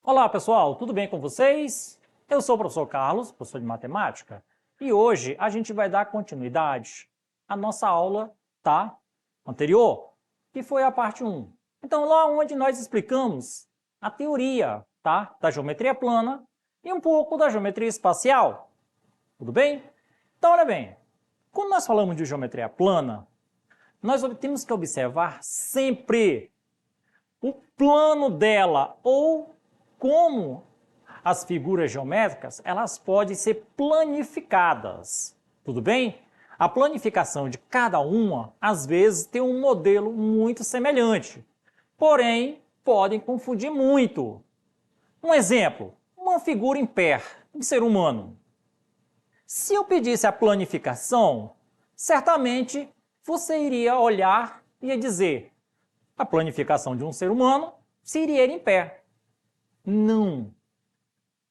Olá pessoal, tudo bem com vocês? Eu sou o professor Carlos, professor de matemática, e hoje a gente vai dar continuidade à nossa aula, anterior, que foi a parte 1. Então lá onde nós explicamos a teoria, da geometria plana e um pouco da geometria espacial. Tudo bem? Então olha bem, quando nós falamos de geometria plana, nós temos que observar sempre o plano dela ou como as figuras geométricas elas podem ser planificadas. Tudo bem? A planificação de cada uma, às vezes, tem um modelo muito semelhante, porém, podem confundir muito. Um exemplo, uma figura em pé de ser humano. Se eu pedisse a planificação, certamente você iria olhar e ia dizer a planificação de um ser humano seria ele em pé. Não.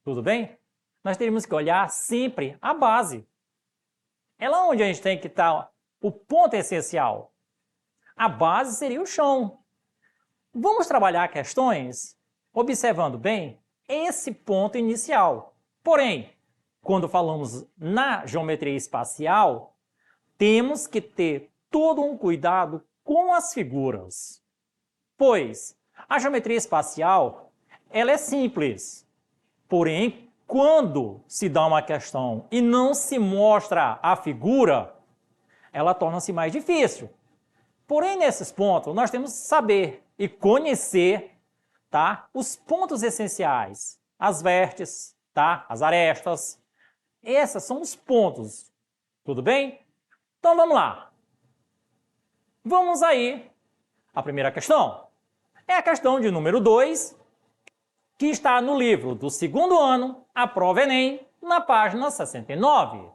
Tudo bem? Nós teríamos que olhar sempre a base. É lá onde a gente tem que estar o ponto essencial. A base seria o chão. Vamos trabalhar questões observando bem esse ponto inicial. Porém, quando falamos na geometria espacial, temos que ter todo um cuidado com as figuras. Pois a geometria espacial ela é simples, porém, quando se dá uma questão e não se mostra a figura, ela torna-se mais difícil. Porém, nesses pontos, nós temos que saber e conhecer os pontos essenciais, as vértices, as arestas. Esses são os pontos. Tudo bem? Então, vamos lá. Vamos aí à primeira questão. É a questão de número 2, que está no livro do segundo ano, a prova Enem, na página 69.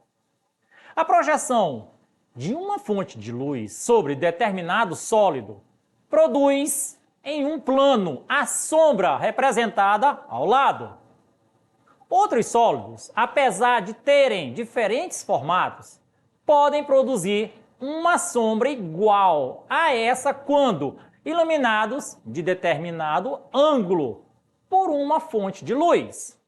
A projeção de uma fonte de luz sobre determinado sólido produz em um plano a sombra representada ao lado. Outros sólidos, apesar de terem diferentes formatos, podem produzir uma sombra igual a essa quando iluminados de determinado ângulo por uma fonte de luz.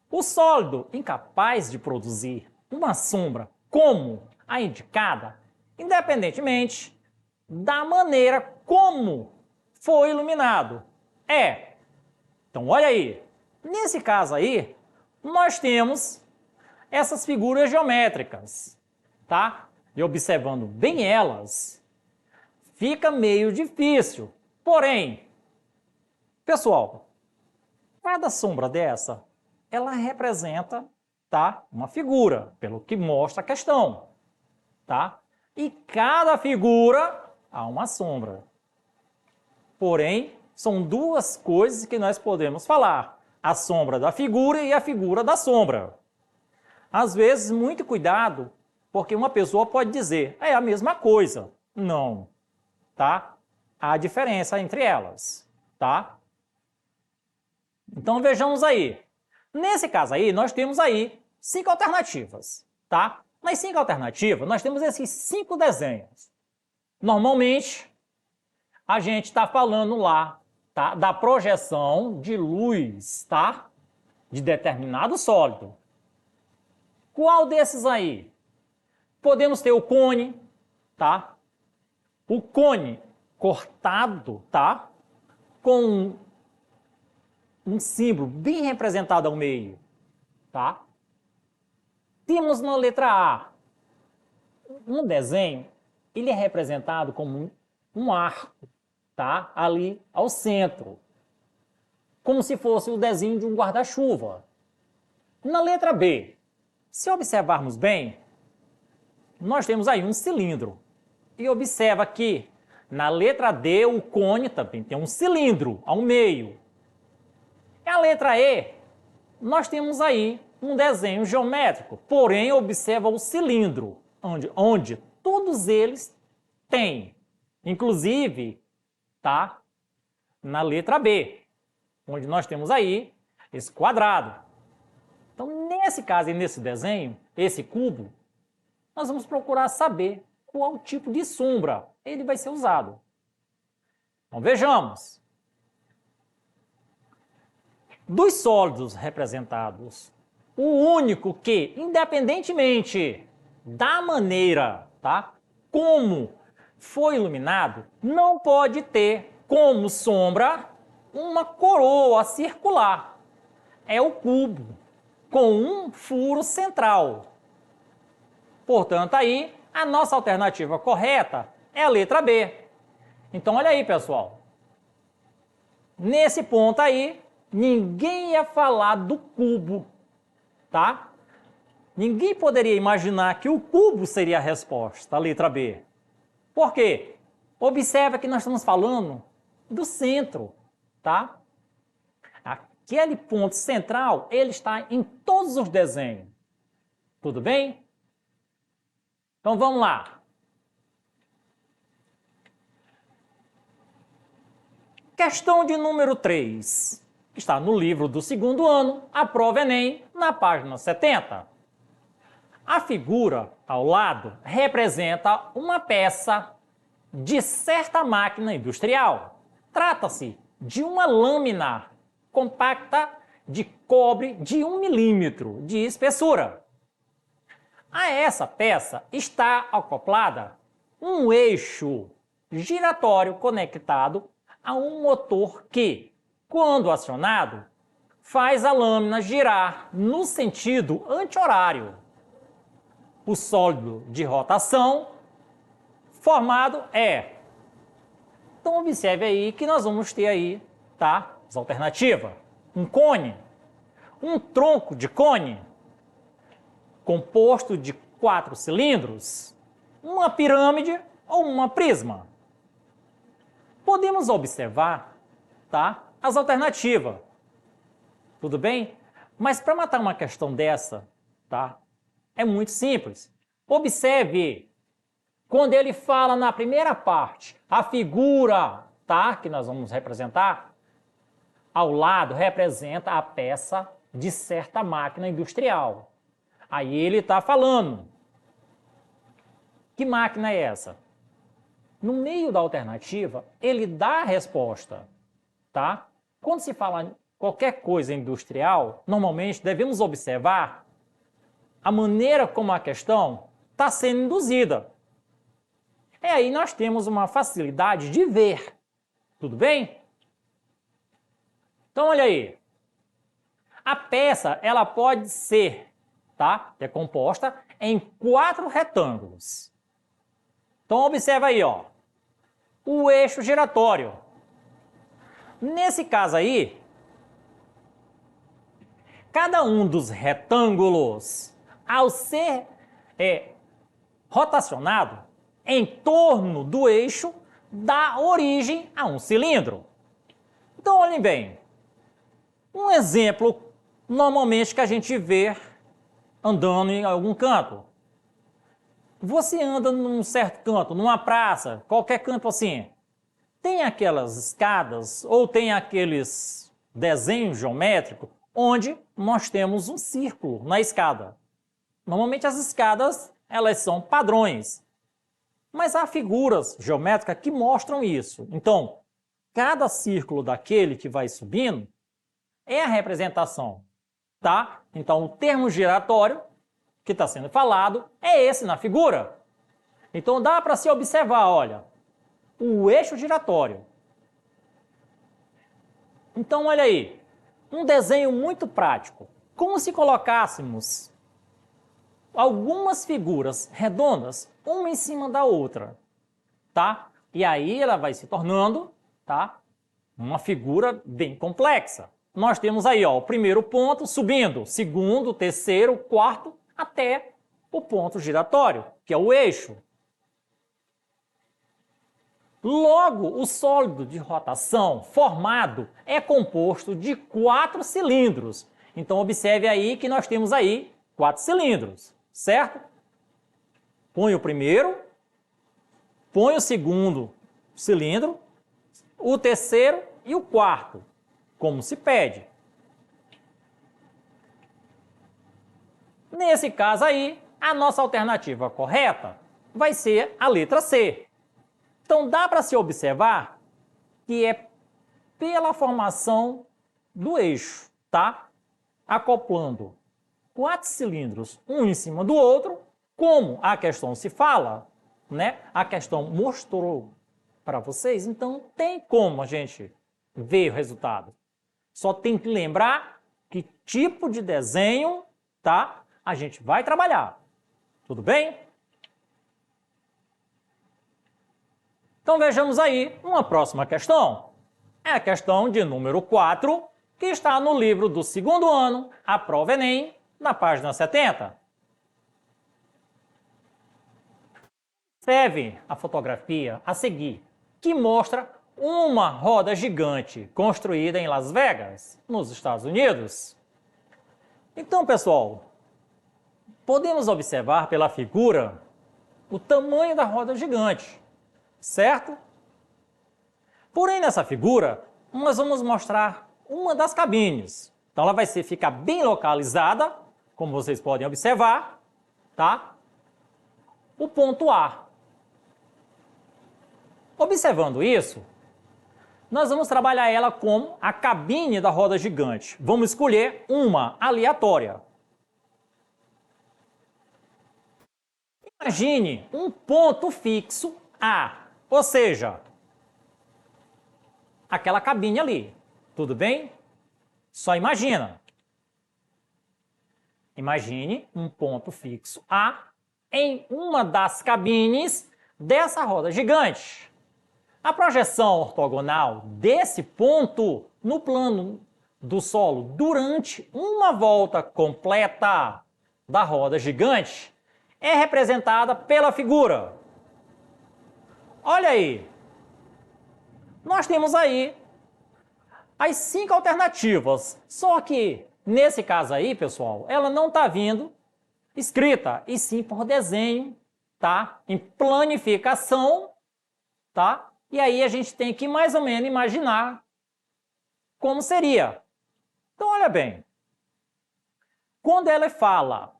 O sólido incapaz de produzir uma sombra como a indicada, independentemente da maneira como foi iluminado, é. Então, olha aí. Nesse caso aí, nós temos essas figuras geométricas, E observando bem elas, fica meio difícil. Porém, pessoal, cada sombra dessa, ela representa, uma figura, pelo que mostra a questão, E cada figura há uma sombra. Porém, são duas coisas que nós podemos falar: a sombra da figura e a figura da sombra. Às vezes, muito cuidado, porque uma pessoa pode dizer, é a mesma coisa. Não, Há diferença entre elas, Então, vejamos aí. Nesse caso aí, nós temos aí 5 alternativas, Nas 5 alternativas, nós temos esses 5 desenhos. Normalmente, a gente está falando lá, da projeção de luz, De determinado sólido. Qual desses aí? Podemos ter o cone, O cone cortado, Com um símbolo bem representado ao meio, Temos na letra A um desenho, ele é representado como um arco, Ali ao centro, como se fosse o desenho de um guarda-chuva. Na letra B, se observarmos bem, nós temos aí um cilindro. E observa que na letra D o cone também tem um cilindro ao meio. E a letra E, nós temos aí um desenho geométrico, porém observa o cilindro, onde todos eles têm, inclusive, na letra B, onde nós temos aí esse quadrado. Então, nesse caso e nesse desenho, esse cubo, nós vamos procurar saber qual tipo de sombra ele vai ser usado. Então, vejamos. Dos sólidos representados, o único que, independentemente da maneira, tá, como foi iluminado, não pode ter como sombra uma coroa circular. É o cubo, com um furo central. Portanto, aí, a nossa alternativa correta é a letra B. Então, olha aí, pessoal. Nesse ponto aí, ninguém ia falar do cubo, tá? Ninguém poderia imaginar que o cubo seria a resposta, a letra B. Por quê? Observa que nós estamos falando do centro, tá? Aquele ponto central, ele está em todos os desenhos. Tudo bem? Então vamos lá. Questão de número 3, que está no livro do segundo ano, a prova Enem, na página 70. A figura ao lado representa uma peça de certa máquina industrial. Trata-se de uma lâmina compacta de cobre de 1 milímetro de espessura. A essa peça está acoplada um eixo giratório conectado a um motor que, quando acionado, faz a lâmina girar no sentido anti-horário. O sólido de rotação formado é. Então observe aí que nós vamos ter aí, tá? As alternativas. Um cone, um tronco de cone, composto de 4 cilindros, uma pirâmide ou uma prisma. Podemos observar, tá? As alternativas. Tudo bem? Mas para matar uma questão dessa, tá? É muito simples. Observe quando ele fala na primeira parte, a figura, tá? Que nós vamos representar, ao lado representa a peça de certa máquina industrial. Aí ele está falando. Que máquina é essa? No meio da alternativa, ele dá a resposta, tá? Quando se fala em qualquer coisa industrial, normalmente devemos observar a maneira como a questão está sendo induzida. E aí nós temos uma facilidade de ver. Tudo bem? Então, olha aí. A peça, ela pode ser, tá? É composta em 4 retângulos. Então, observa aí, ó. O eixo giratório. Nesse caso aí, cada um dos retângulos, ao ser rotacionado em torno do eixo, dá origem a um cilindro. Então, olhem bem. Um exemplo, normalmente, que a gente vê andando em algum canto. Você anda num certo canto, numa praça, qualquer canto assim. Tem aquelas escadas ou tem aqueles desenhos geométricos onde nós temos um círculo na escada. Normalmente as escadas, elas são padrões. Mas há figuras geométricas que mostram isso. Então, cada círculo daquele que vai subindo é a representação, tá? Então, o termo giratório que está sendo falado é esse na figura. Então, dá para se observar, olha, o eixo giratório. Então, olha aí, um desenho muito prático. Como se colocássemos algumas figuras redondas, uma em cima da outra, tá? E aí ela vai se tornando, tá? Uma figura bem complexa. Nós temos aí, ó, o primeiro ponto subindo, segundo, terceiro, quarto, até o ponto giratório, que é o eixo. Logo, o sólido de rotação formado é composto de 4 cilindros. Então, observe aí que nós temos aí 4 cilindros, certo? Põe o primeiro, põe o segundo cilindro, o terceiro e o quarto, como se pede. Nesse caso aí, a nossa alternativa correta vai ser a letra C. Então, dá para se observar que é pela formação do eixo, tá? Acoplando 4 cilindros, um em cima do outro, como a questão se fala, né? A questão mostrou para vocês, então tem como a gente ver o resultado. Só tem que lembrar que tipo de desenho, tá? A gente vai trabalhar. Tudo bem? Então vejamos aí uma próxima questão. É a questão de número 4, que está no livro do 2º ano, a prova Enem, na página 70. Observe a fotografia a seguir, que mostra uma roda gigante construída em Las Vegas, nos Estados Unidos. Então, pessoal, podemos observar pela figura o tamanho da roda gigante, certo? Porém, nessa figura, nós vamos mostrar uma das cabines. Então, ela vai ficar bem localizada, como vocês podem observar, tá? O ponto A. Observando isso, nós vamos trabalhar ela como a cabine da roda gigante. Vamos escolher uma aleatória. Imagine um ponto fixo A, ou seja, aquela cabine ali. Tudo bem? Só imagina. Imagine um ponto fixo A em uma das cabines dessa roda gigante. A projeção ortogonal desse ponto no plano do solo durante uma volta completa da roda gigante é representada pela figura. Olha aí. Nós temos aí as 5 alternativas, só que nesse caso aí, pessoal, ela não está vindo escrita, e sim por desenho, tá? Em planificação, tá? E aí a gente tem que mais ou menos imaginar como seria. Então, olha bem. Quando ela fala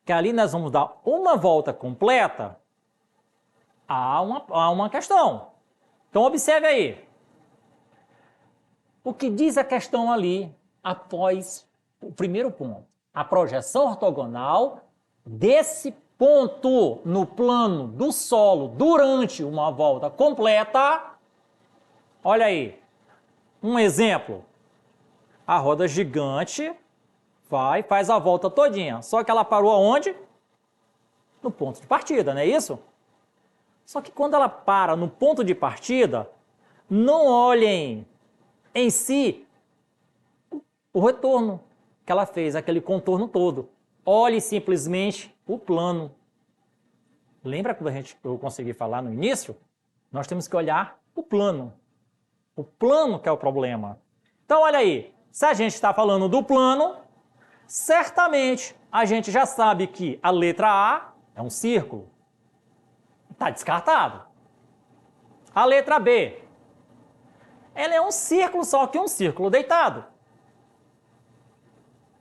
que ali nós vamos dar uma volta completa, há uma questão. Então, observe aí. O que diz a questão ali após o primeiro ponto? A projeção ortogonal desse ponto no plano do solo durante uma volta completa. Olha aí, um exemplo. A roda gigante faz a volta todinha, só que ela parou aonde? No ponto de partida, não é isso? Só que quando ela para no ponto de partida, não olhem em si o retorno que ela fez, aquele contorno todo. Olhe simplesmente o plano. Lembra quando eu consegui falar no início? Nós temos que olhar o plano. O plano que é o problema. Então, olha aí. Se a gente está falando do plano, certamente a gente já sabe que a letra A é um círculo. Está descartado. A letra B. Ela é um círculo, só que um círculo deitado.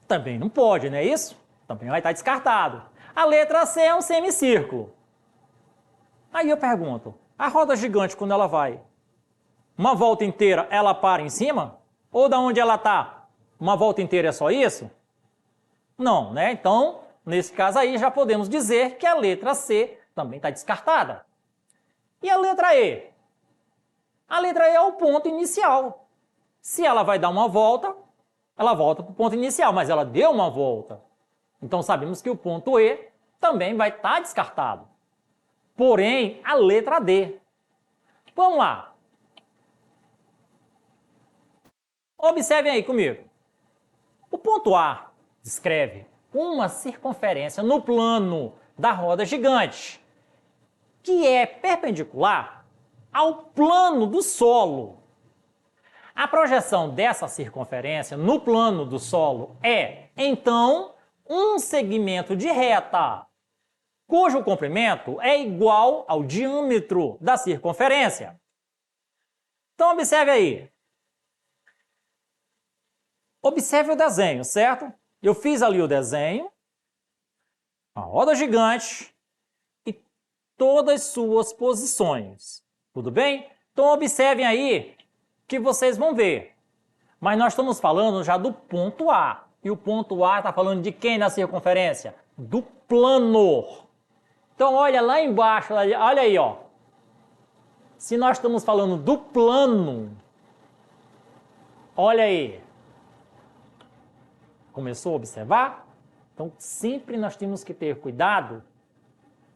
Também não pode, não é isso? Também vai estar descartado. A letra C é um semicírculo. Aí eu pergunto, a roda gigante, quando ela vai uma volta inteira, ela para em cima? Ou da onde ela está? Uma volta inteira é só isso? Não, né? Então, nesse caso aí, já podemos dizer que a letra C também está descartada. E a letra E? A letra E é o ponto inicial. Se ela vai dar uma volta, ela volta para o ponto inicial, mas ela deu uma volta. Então, sabemos que o ponto E também vai estar descartado. Porém, a letra D. Vamos lá. Observem aí comigo. O ponto A descreve uma circunferência no plano da roda gigante, que é perpendicular ao plano do solo. A projeção dessa circunferência no plano do solo é, então, um segmento de reta, cujo comprimento é igual ao diâmetro da circunferência. Então, observe aí. Observe o desenho, certo? Eu fiz ali o desenho, a roda gigante e todas as suas posições. Tudo bem? Então, observem aí que vocês vão ver. Mas nós estamos falando já do ponto A. E o ponto A está falando de quem na circunferência? Do plano. Então, olha lá embaixo, olha aí, ó. Se nós estamos falando do plano, olha aí. Começou a observar? Então, sempre nós temos que ter cuidado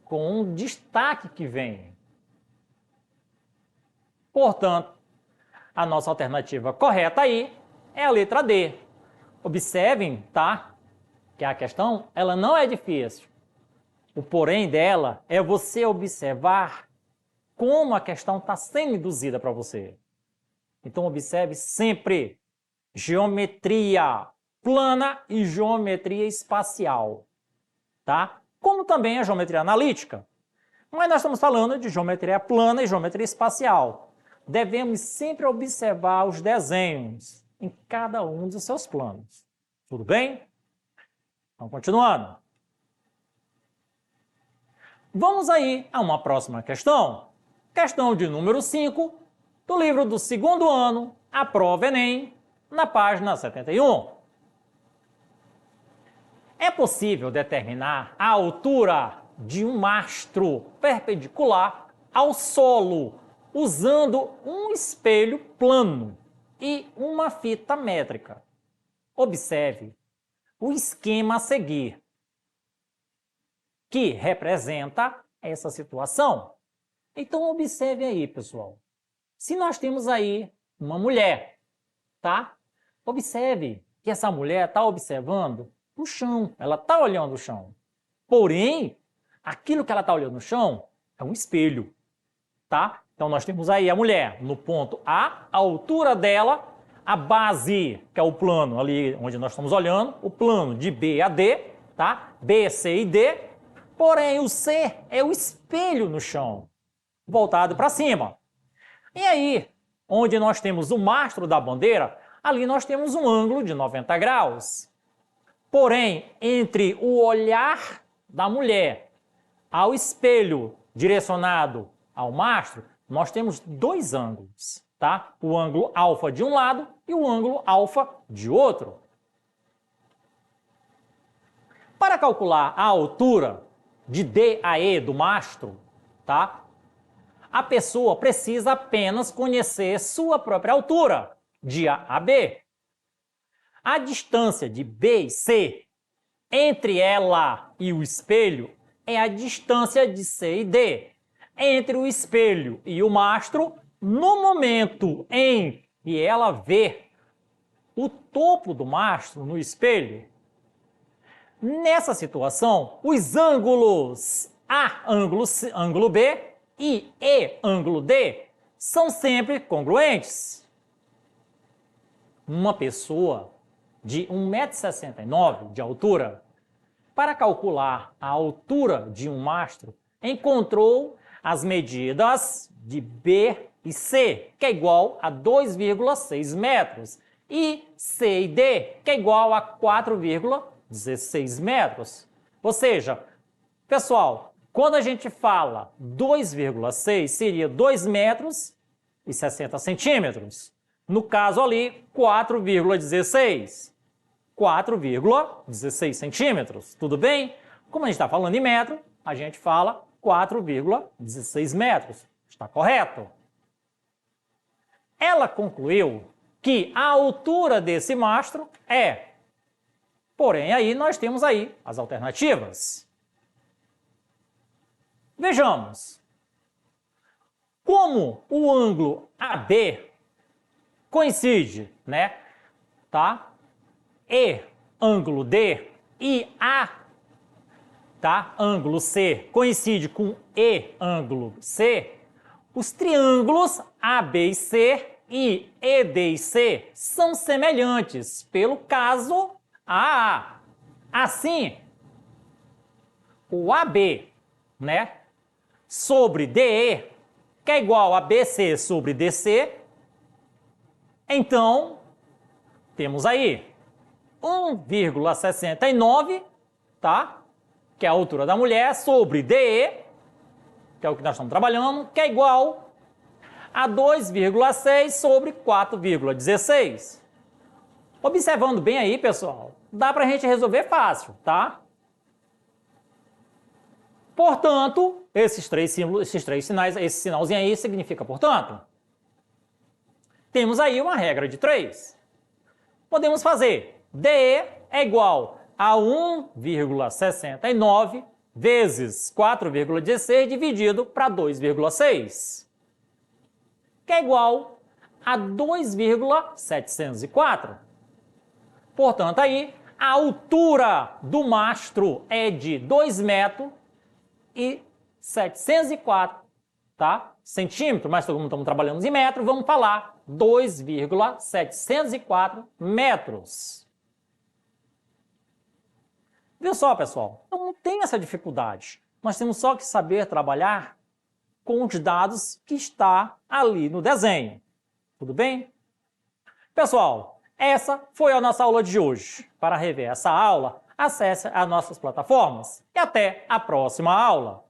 com o destaque que vem. Portanto, a nossa alternativa correta aí é a letra D. Observem, tá? Que a questão, ela não é difícil. O porém dela é você observar como a questão está sendo induzida para você. Então, observe sempre geometria plana e geometria espacial, tá? Como também a geometria analítica. Mas nós estamos falando de geometria plana e geometria espacial. Devemos sempre observar os desenhos em cada um dos seus planos. Tudo bem? Então, continuando. Vamos aí a uma próxima questão. Questão de número 5, do livro do segundo ano, a prova Enem, na página 71. É possível determinar a altura de um mastro perpendicular ao solo usando um espelho plano e uma fita métrica. Observe o esquema a seguir, que representa essa situação. Então, observe aí, pessoal. Se nós temos aí uma mulher, tá? Observe que essa mulher está observando o chão, ela está olhando o chão. Porém, aquilo que ela está olhando no chão é um espelho, tá? Então, nós temos aí a mulher no ponto A, a altura dela, a base, que é o plano ali onde nós estamos olhando, o plano de B a D, tá? B, C e D. Porém, o C é o espelho no chão, voltado para cima. E aí, onde nós temos o mastro da bandeira, ali nós temos um ângulo de 90 graus. Porém, entre o olhar da mulher ao espelho direcionado ao mastro, nós temos dois ângulos, tá? O ângulo alfa de um lado e o ângulo alfa de outro. Para calcular a altura de D a E do mastro, tá? A pessoa precisa apenas conhecer sua própria altura, de A a B. A distância de B e C entre ela e o espelho é a distância de C e D. Entre o espelho e o mastro, no momento em que ela vê o topo do mastro no espelho, nessa situação, os ângulos A, ângulo B, e E, ângulo D, são sempre congruentes. Uma pessoa de 1,69 m de altura, para calcular a altura de um mastro, encontrou as medidas de B e C, que é igual a 2,6 metros, e C e D, que é igual a 4,16 metros. Ou seja, pessoal, quando a gente fala 2,6, seria 2 metros e 60 centímetros. No caso ali, 4,16. 4,16 centímetros, tudo bem? Como a gente está falando em metro, a gente fala 4,16 metros. Está correto? Ela concluiu que a altura desse mastro é... Porém, aí nós temos aí as alternativas. Vejamos. Como o ângulo AB coincide, né? Tá? E, ângulo D, e A, tá? Ângulo C, coincide com E, ângulo C, os triângulos AB e C e ED e C são semelhantes pelo caso AA. Assim, o AB, né, sobre DE, que é igual a BC sobre DC, então, temos aí 1,69, tá? Que é a altura da mulher, sobre DE, que é o que nós estamos trabalhando, que é igual a 2,6 sobre 4,16. Observando bem aí, pessoal, dá para a gente resolver fácil, tá? Portanto, esses três sinais, esse sinalzinho aí significa portanto. Temos aí uma regra de 3. Podemos fazer DE é igual a 1,69 vezes 4,16 dividido para 2,6, que é igual a 2,704. Portanto, aí, a altura do mastro é de 2 metros e 704, tá? Centímetro, mas como estamos trabalhando em metro, vamos falar 2,704 metros. Viu só, pessoal? Então não tem essa dificuldade. Nós temos só que saber trabalhar com os dados que está ali no desenho. Tudo bem? Pessoal, essa foi a nossa aula de hoje. Para rever essa aula, acesse as nossas plataformas e até a próxima aula.